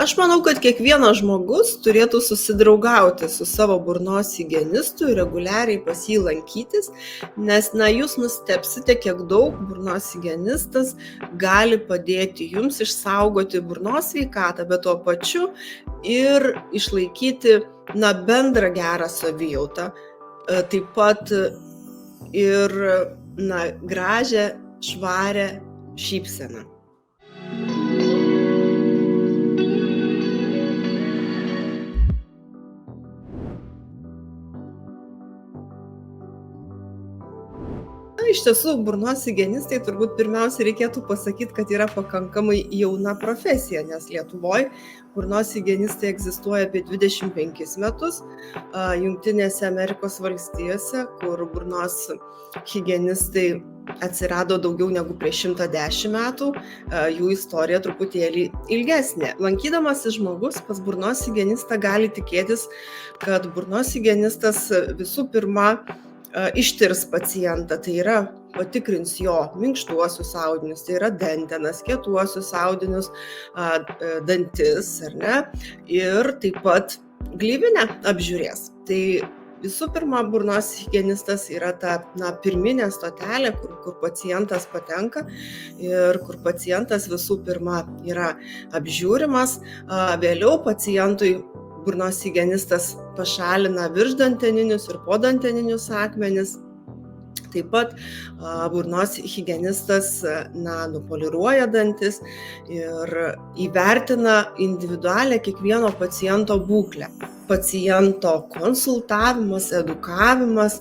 Aš manau, kad kiekvienas žmogus turėtų susidraugauti su savo burnos higienistu ir reguliariai pas jį lankytis, nes jūs nustebsite, kiek daug burnos higienistas gali padėti jums išsaugoti burnos sveikatą, bet tuo pačiu ir išlaikyti bendrą gerą savijautą, taip pat ir gražią, švarę šypseną. Iš tiesų, burnos higienistai turbūt pirmiausia reikėtų pasakyti, kad yra pakankamai jauna profesija, nes Lietuvoje burnos higienistai egzistuoja apie 25 metus, Jungtinėse Amerikos valstijose, kur burnos higienistai atsirado daugiau negu prieš 110 metų, jų istorija truputėlį ilgesnė. Lankydamasis žmogus pas burnos higienistą gali tikėtis, kad burnos higienistas visų pirma ištirs pacientą, tai yra patikrins jo minkštuosius audinius, tai yra dantenas, kietuosius audinius, dantis, ar ne, ir taip pat gleivinę apžiūrės. Tai visų pirma, burnos higienistas yra ta pirminė stotelė, kur pacientas patenka ir kur pacientas visų pirma yra apžiūrimas, vėliau pacientui burnos higienistas pašalina viršdanteninius ir podanteninius akmenis. Taip pat burnos higienistas nupoliruoja dantis ir įvertina individualią kiekvieno paciento būklę. Paciento konsultavimas, edukavimas,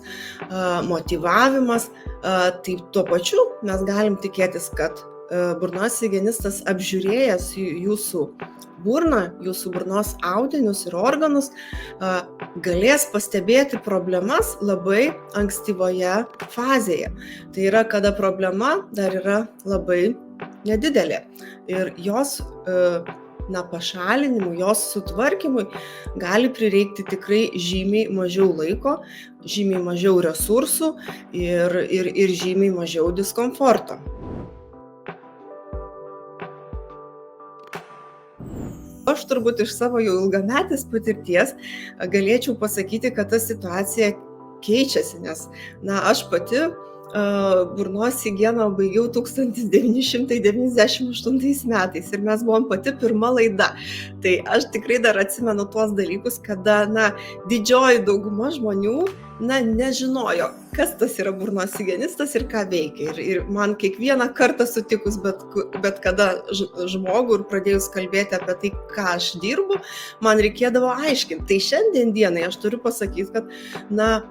motyvavimas. Tai tuo pačiu mes galim tikėtis, kad burnos higienistas apžiūrėjęs jūsų burną, jūsų burnos audinius ir organus, galės pastebėti problemas labai ankstyvoje fazėje. Tai yra, kada problema dar yra labai nedidelė ir jos pašalinimui, jos sutvarkymui gali prireikti tikrai žymiai mažiau laiko, žymiai mažiau resursų ir žymiai mažiau diskomforto. Aš turbūt iš savo jau ilgametės patirties galėčiau pasakyti, kad ta situacija keičiasi, nes aš pati burnos higieną baigiau 1998 metais ir mes buvom pati pirma laida. Tai aš tikrai dar atsimenu tuos dalykus, kada didžioji dauguma žmonių nežinojo, kas tas yra burnos higienistas ir ką veikia. Ir man kiekvieną kartą sutikus, bet kada žmogų ir pradėjus kalbėti apie tai, ką aš dirbu, man reikėdavo aiškinti. Tai šiandien dienai aš turiu pasakyti, kad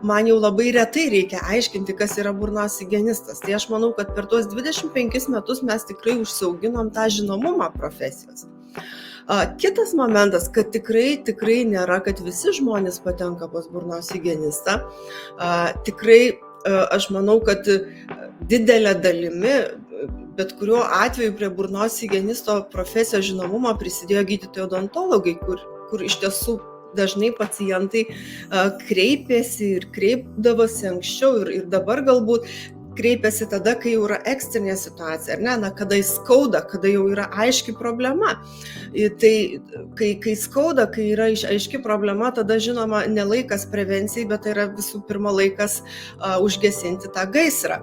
man jau labai retai reikia aiškinti, kas yra burnos higienistas. Tai aš manau, kad per tuos 25 metus mes tikrai užsiauginom tą žinomumą profesijos. Kitas momentas, kad tikrai nėra, kad visi žmonės patenka pas burnos higienistą. Tikrai aš manau, kad didelė dalimi, bet kuriuo atveju prie burnos higienisto profesijos žinomumo prisidėjo gydytojai odontologai, kur iš tiesų dažnai pacientai kreipėsi ir kreipdavosi anksčiau ir dabar galbūt kreipiasi tada, kai jau yra ekstrinė situacija, ar ne, kada skauda, kada jau yra aiški problema. Tai kai skauda, kai yra aiški problema, tada žinoma ne laikas prevencijai, bet tai yra visų pirma laikas užgesinti tą gaisrą.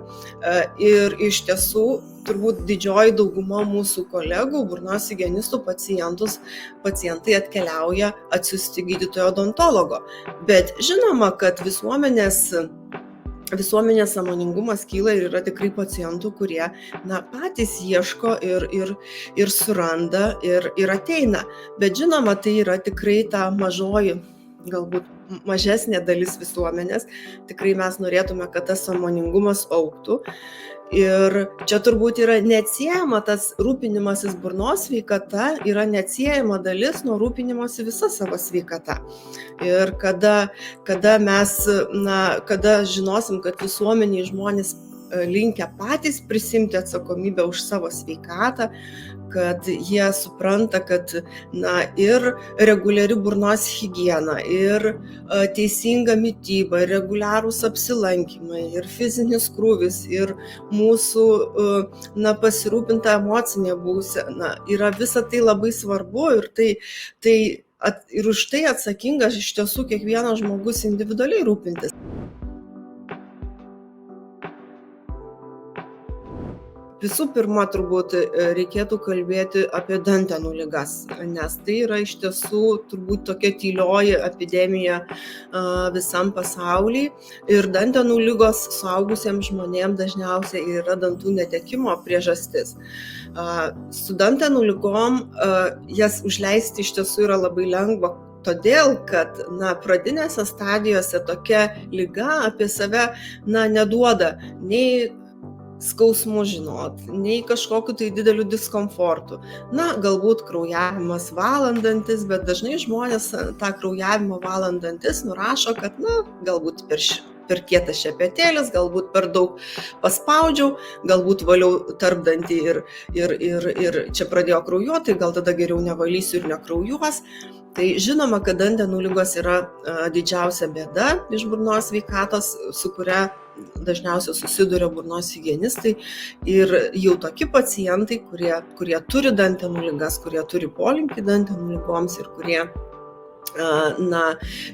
Ir iš tiesų, turbūt didžioji dauguma mūsų kolegų, burnos higienistų pacientai atkeliauja atsiųsti gydytojo odontologo. Bet žinoma, kad visuomenės sąmoningumas kyla ir yra tikrai pacientų, kurie patys ieško ir suranda ir ateina. Bet žinoma, tai yra tikrai ta mažoji, galbūt mažesnė dalis visuomenės. Tikrai mes norėtume, kad tas sąmoningumas augtų. Ir čia turbūt yra neatsiejama tas rūpinimasis burnos sveikata, yra neatsiejama dalis nuo rūpinimosi visa savo sveikata. Ir kada mes, kada žinosim, kad visuomeniai žmonės linkę patys prisimti atsakomybę už savo sveikatą, kad jie supranta, kad ir reguliari burnos higiena, ir teisinga mityba, ir reguliarūs apsilankymai, ir fizinis krūvis, ir mūsų pasirūpinta emocinė būsena. Yra visa tai labai svarbu ir už tai atsakingas iš tiesų kiekvienas žmogus individualiai rūpintis. Visų pirma, turbūt reikėtų kalbėti apie dantenų ligas, nes tai yra iš tiesų turbūt tokia tylioji epidemija visam pasaulyje ir dantenų ligos suaugusiems žmonėms dažniausiai yra dantų netekimo priežastis. Su dantenų ligom jas užleisti iš tiesų yra labai lengva, todėl, kad pradinėse stadijose tokia liga apie save neduoda nei skausmų žinot, nei kažkokiu tai dideliu diskomfortu. Galbūt kraujavimas valant dantis, bet dažnai žmonės tą kraujavimą valant dantis nurašo, kad galbūt per kietas šepetėlis, galbūt per daug paspaudžiau, galbūt valiau tarpdantį ir čia pradėjo kraujuoti, gal tada geriau nevalysiu ir nekraujuos. Tai žinoma, kad dantenų ligos yra didžiausia bėda iš burnos sveikatos, su kuria dažniausiai susiduria burnos higienistai ir jau tokie pacientai, kurie turi dantenų ligas, kurie turi polinkį dantenų ligoms ir kurie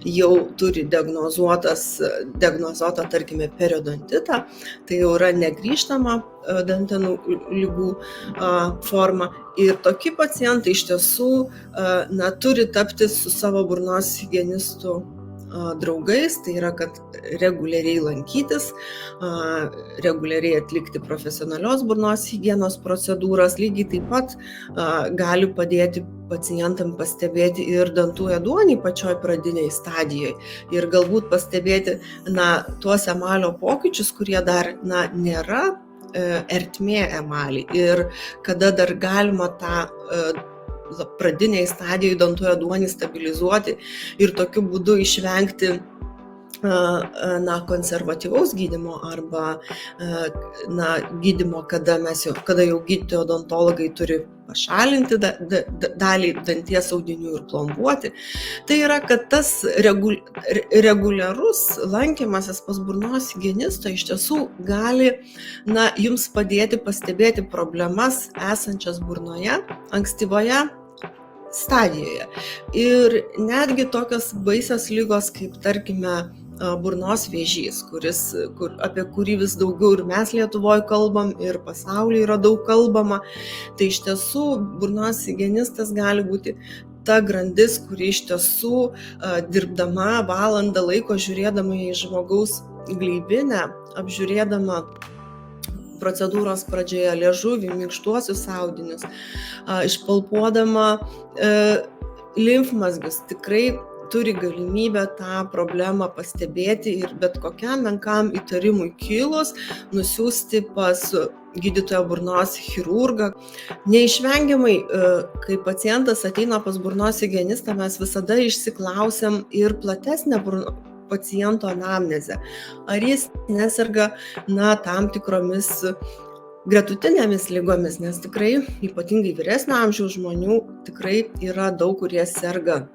jau turi diagnozuotą, tarkime, periodontitą, tai jau yra negrįžtama dantenų ligų forma. Ir tokie pacientai iš tiesų turi tapti su savo burnos higienistu draugais, tai yra, kad reguliariai lankytis, reguliariai atlikti profesionalios burnos higienos procedūras, lygiai taip pat gali padėti pacientam pastebėti ir dantų ėduonį pačioj pradiniai stadijoje ir galbūt pastebėti tuos emalio pokyčius, kurie dar nėra ertmė emalį ir kada dar galima tą pradiniai stadijoje dantų ėduonį stabilizuoti ir tokiu būdu išvengti konservatyvaus gydymo arba gydymo, kada jau gydytojai odontologai turi pašalinti dalį danties audinių ir plombuoti. Tai yra, kad tas reguliarus lankymasis pas burnos higienistą iš tiesų gali jums padėti pastebėti problemas esančias burnoje ankstyvoje stadijoje. Ir netgi tokios baisios ligos kaip, tarkime, burnos vėžys, apie kurį vis daugiau ir mes Lietuvoje kalbam, ir pasaulyje yra daug kalbama. Tai iš tiesų burnos higienistas gali būti ta grandis, kuri iš tiesų dirbdama valandą laiko, žiūrėdama į žmogaus gleivinę, apžiūrėdama procedūros pradžioje liežuvį, minkštuosius audinius, išpalpuodama limfmazgius, tikrai turi galimybę tą problemą pastebėti ir bet kokiam menkam įtarimui kilus nusiųsti pas gydytoją burnos chirurgą. Neišvengiamai, kai pacientas ateina pas burnos higienistą, mes visada išsiklausiam ir platesnę paciento anamnezę. Ar jis neserga tam tikromis gretutinėmis ligomis, nes tikrai ypatingai vyresnio amžiaus žmonių tikrai yra daug, kurie serga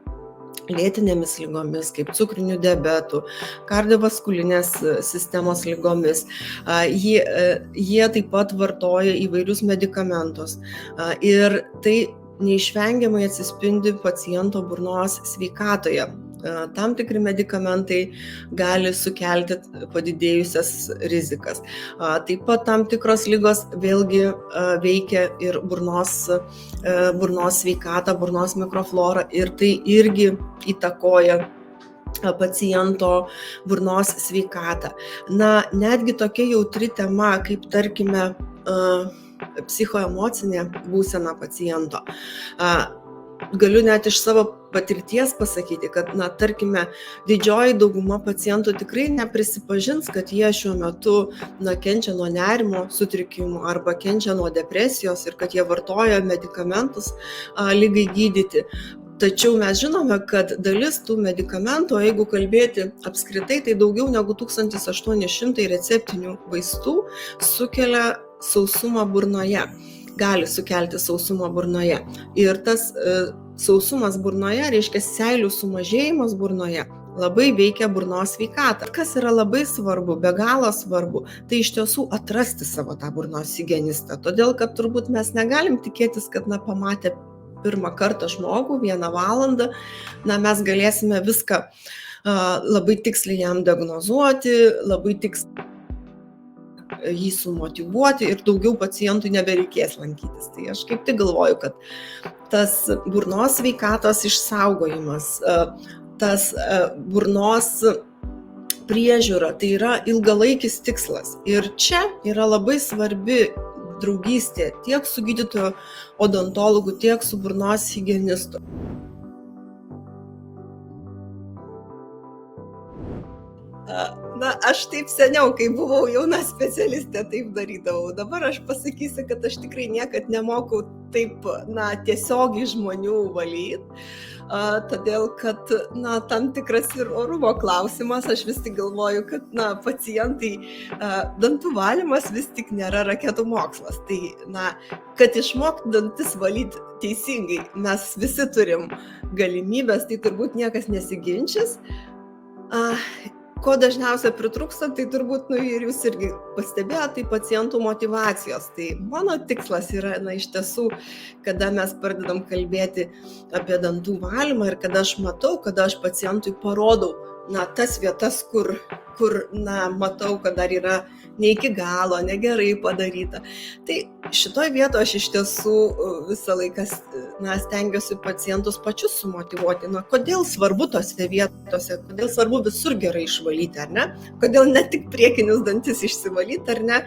lėtinėmis ligomis, kaip cukriniu diabetu, kardiovaskulinės sistemos ligomis. Jie taip pat vartoja įvairius medikamentus ir tai neišvengiamai atsispindi paciento burnos sveikatoje. Tam tikri medikamentai gali sukelti padidėjusias rizikas. Taip pat tam tikros ligos vėlgi veikia ir burnos sveikatą, burnos mikroflorą ir tai irgi įtakoja paciento burnos sveikatą. Netgi tokia jautri tema, kaip tarkime psichoemocinė būsena paciento. Galiu net iš savo patirties pasakyti, kad, tarkime, didžioji dauguma pacientų tikrai neprisipažins, kad jie šiuo metu kenčia nuo nerimo sutrikimų arba kenčia nuo depresijos ir kad jie vartoja medikamentus ligai gydyti. Tačiau mes žinome, kad dalis tų medikamentų, jeigu kalbėti apskritai, tai daugiau negu 1800 receptinių vaistų sukelia sausumą burnoje. gali sukelti sausumą burnoje. Ir tas sausumas burnoje, reiškia seilių sumažėjimas burnoje, labai veikia burnos sveikatą. Kas yra labai svarbu, be galo svarbu, tai iš tiesų atrasti savo tą burnos higienistą. Todėl, kad turbūt mes negalim tikėtis, kad pamatę pirmą kartą žmogų 1 valandą, mes galėsime viską labai tiksliai jam diagnozuoti, labai tiksliai jį sumotyvuoti ir daugiau pacientui nebereikės lankytis. Tai aš kaip tik galvoju, kad tas burnos sveikatos išsaugojimas, tas burnos priežiūra, tai yra ilgalaikis tikslas. Ir čia yra labai svarbi draugystė tiek su gydytoju odontologu, tiek su burnos higienistu. Aš taip seniau, kai buvau jauna specialistė, taip darydavau. Dabar aš pasakysiu, kad aš tikrai niekad nemokau taip, tiesiogiai žmonių valyti, todėl, kad, tam tikras ir orumo klausimas, aš vis tik galvoju, kad, pacientai, dantų valymas vis tik nėra raketų mokslas. Tai, kad išmokti dantis valyti teisingai, mes visi turim galimybės, tai turbūt niekas nesiginčys. Ko dažniausiai pritrūksta, tai turbūt, ir jūs irgi pastebėjote, tai pacientų motyvacijos. Tai mano tikslas yra, iš tiesų, kada mes pradedam kalbėti apie dantų valymą ir kada aš matau, kada aš pacientui parodau, tas vietas, kur matau, kad dar yra ne iki galo, negerai padaryta. Tai šitoj vietoje aš iš tiesų visą laiką stengiuosi pacientus pačius sumotyvuoti. Kodėl svarbu tose vietose, kodėl svarbu visur gerai išvalyti, ar ne? Kodėl ne tik priekinius dantis išsivalyti, ar ne?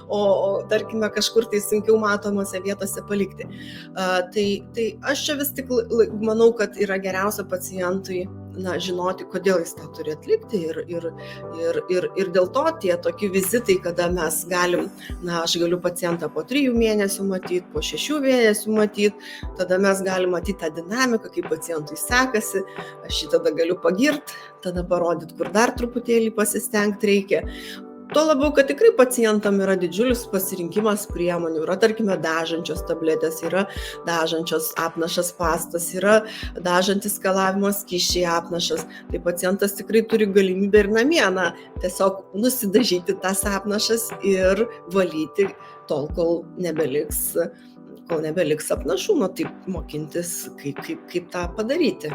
O tarkime, kažkur tai sunkiau matomose vietose palikti. Tai aš čia vis tik manau, kad yra geriausia pacientui žinoti, kodėl jis tą turi atlikti ir dėl to tie tokie vizitai, kada mes galim, aš galiu pacientą po 3 mėnesių matyti, po 6 mėnesių matyti, tada mes galim matyti tą dinamiką, kaip pacientui sekasi, aš jį tada galiu pagirti, tada parodyti, kur dar truputėlį pasistengti reikia. Tuo labiau, kad tikrai pacientam yra didžiulis pasirinkimas priemonių. Yra, tarkime, dažančios tabletės, yra dažančios apnašas pastas, yra dažantis skalavimo skysčiai apnašas. Tai pacientas tikrai turi galimybę ir namie, tiesiog nusidažyti tas apnašas ir valyti tol, kol nebeliks apnašų, taip mokintis, kaip tą padaryti.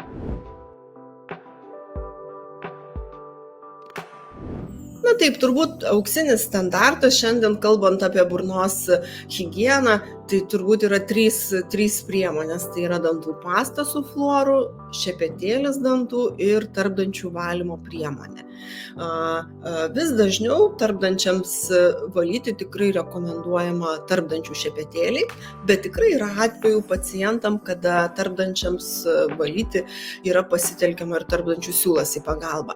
Taip, turbūt auksinis standartas šiandien, kalbant apie burnos higieną, tai turbūt yra 3 priemonės. Tai yra dantų pasta su fluoru, šepetėlis dantų ir tarpdančių valymo priemonė. Vis dažniau tarpdančiams valyti tikrai rekomenduojama tarpdančių šepetėliai, bet tikrai yra atvejų pacientam, kada tarpdančiams valyti yra pasitelkiama ir tarpdančių siūlas į pagalbą.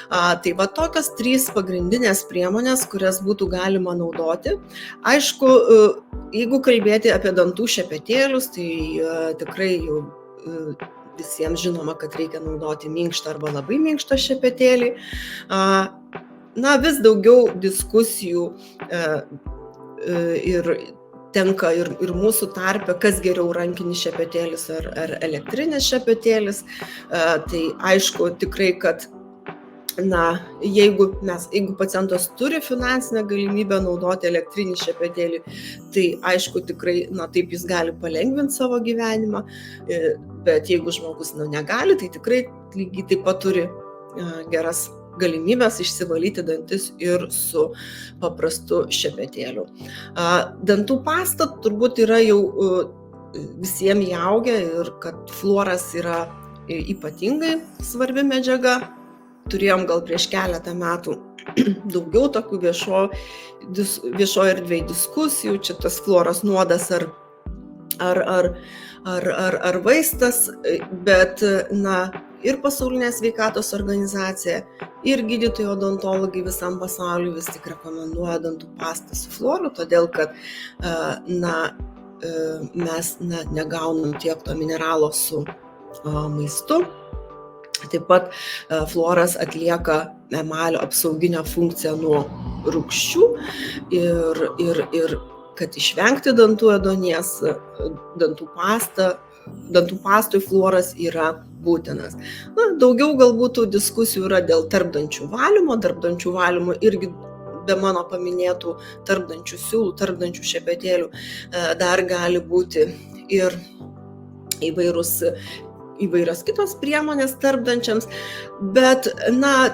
Tai va tokios 3 pagrindinės priemonės, kurias būtų galima naudoti. Aišku, jeigu kalbėti apie dantų šepetėlius, tai tikrai jau visiems žinoma, kad reikia naudoti minkštą arba labai minkštą šepetėlį. Vis daugiau diskusijų ir tenka ir mūsų tarpe, kas geriau rankinis šepetėlis ar elektrinis šepetėlis. Tai aišku, tikrai, kad jeigu pacientas turi finansinę galimybę naudoti elektrinį šepetėlį, tai aišku, tikrai, taip jis gali palengvinti savo gyvenimą, bet jeigu žmogus negali, tai tikrai lygiai taip pat turi geras galimybės išsivalyti dantis ir su paprastu šepetėliu. Dantų pasta turbūt yra jau visiems įaugę ir kad fluoras yra ypatingai svarbi medžiaga. Turėjom gal prieš keletą metų daugiau tokių viešo erdvėje diskusijų, čia tas fluoras nuodas ar vaistas, bet ir Pasaulinė sveikatos organizacija, ir gydytojai odontologai visam pasauliu vis tik rekomenduoja dantų pastą su fluoru, todėl kad mes negaunam tiek to mineralo su maistu. Taip pat fluoras atlieka emalio apsauginę funkciją nuo rūgščių ir kad išvengti dantų ėduonies, dantų pastoj fluoras yra būtinas. Daugiau galbūt tų diskusijų yra dėl tarpdančių valymo irgi be mano paminėtų tarpdančių siūlų, tarpdančių šepetėlių dar gali būti ir įvairios kitos priemonės tarpdančiams, bet,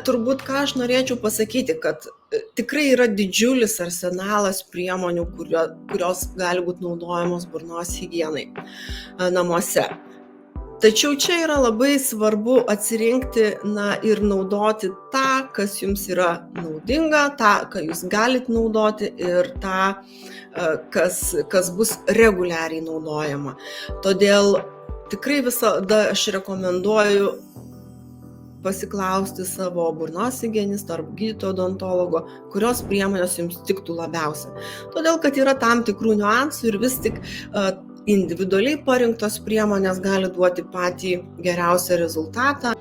turbūt ką aš norėčiau pasakyti, kad tikrai yra didžiulis arsenalas priemonių, kurios gali būti naudojamos burnos higienai namuose. Tačiau čia yra labai svarbu atsirinkti ir naudoti tą, kas jums yra naudinga, tą, ką jūs galite naudoti ir tą, kas bus reguliariai naudojama. Todėl tikrai visada aš rekomenduoju pasiklausti savo burnos higienisto ar gydytojo odontologo, kurios priemonės jums tiktų labiausiai. Todėl, kad yra tam tikrų niuansų ir vis tik individualiai parinktos priemonės gali duoti patį geriausią rezultatą.